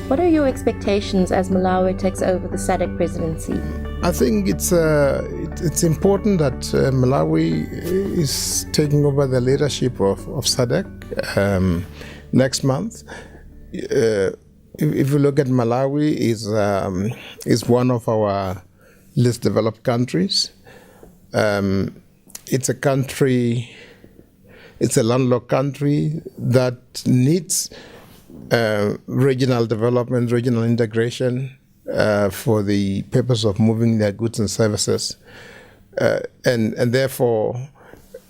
What are your expectations as Malawi takes over the SADC presidency? I think it's important that Malawi is taking over the leadership of SADC next month. If you look at Malawi, is one of our least developed countries. It's a country. It's a landlocked country that needs regional development, regional integration for the purpose of moving their goods and services. And therefore,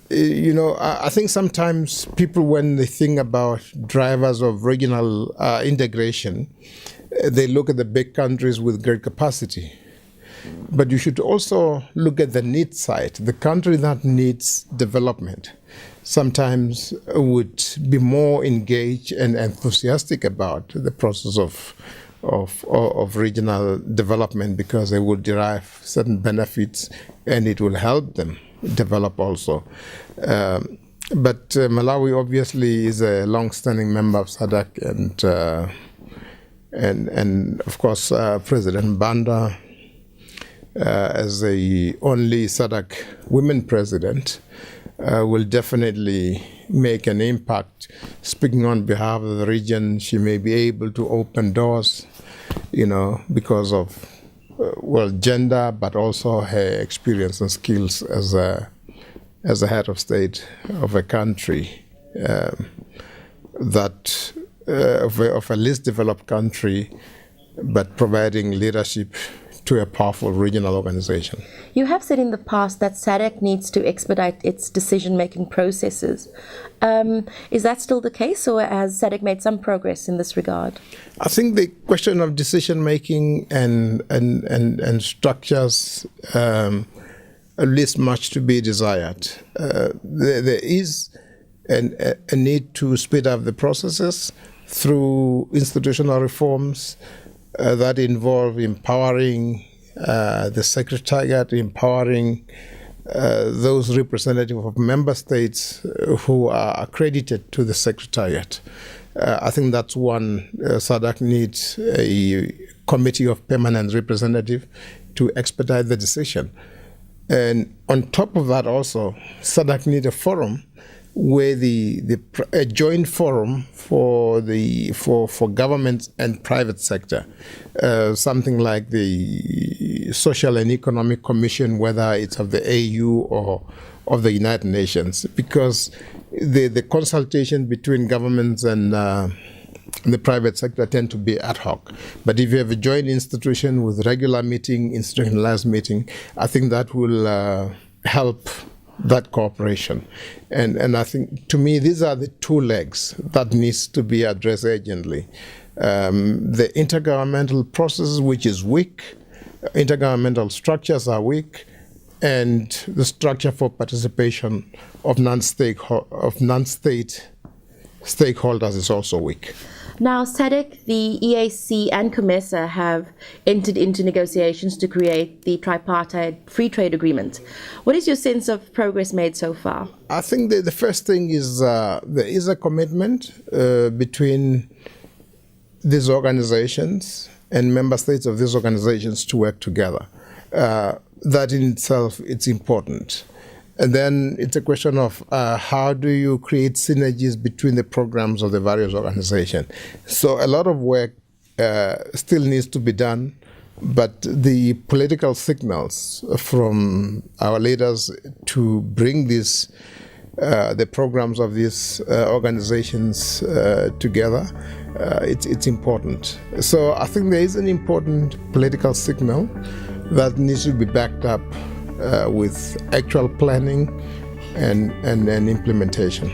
I think sometimes people, when they think about drivers of regional integration, they look at the big countries with great capacity. But you should also look at the need side. The country that needs development sometimes would be more engaged and enthusiastic about the process of regional development, because they will derive certain benefits and it will help them develop also. But Malawi obviously is a long-standing member of SADC, and of course President Banda, as the only SADC women president, will definitely make an impact. Speaking on behalf of the region, she may be able to open doors, because of gender, but also her experience and skills as a head of state of a country that of a least developed country, but providing leadership to a powerful regional organization. You have said in the past that SADC needs to expedite its decision-making processes. Is that still the case, or has SADC made some progress in this regard? I think the question of decision-making and structures leaves much to be desired. There is a need to speed up the processes through institutional reforms that involve empowering the Secretariat, empowering those representatives of member states who are accredited to the Secretariat. I think that's one. SADC needs a committee of permanent representatives to expedite the decision. And on top of that also, SADC needs a forum where a joint forum for government and private sector, something like the Social and Economic Commission, whether it's of the AU or of the United Nations, because the consultation between governments and the private sector tend to be ad hoc. But if you have a joint institution with regular meeting, institutionalized meeting, I think that will help that cooperation. And I think, to me, these are the two legs that needs to be addressed urgently. The intergovernmental process, which is weak, intergovernmental structures are weak, and the structure for participation of non-state stakeholders is also weak. Now, SADC, the EAC and COMESA have entered into negotiations to create the Tripartite Free Trade Agreement. What is your sense of progress made so far? I think the first thing is there is a commitment between these organizations and member states of these organizations to work together. That in itself, it's important. And then it's a question of how do you create synergies between the programs of the various organizations. So a lot of work still needs to be done, but the political signals from our leaders to bring the programs of these organizations together, it's important. So I think there is an important political signal that needs to be backed up with actual planning and implementation.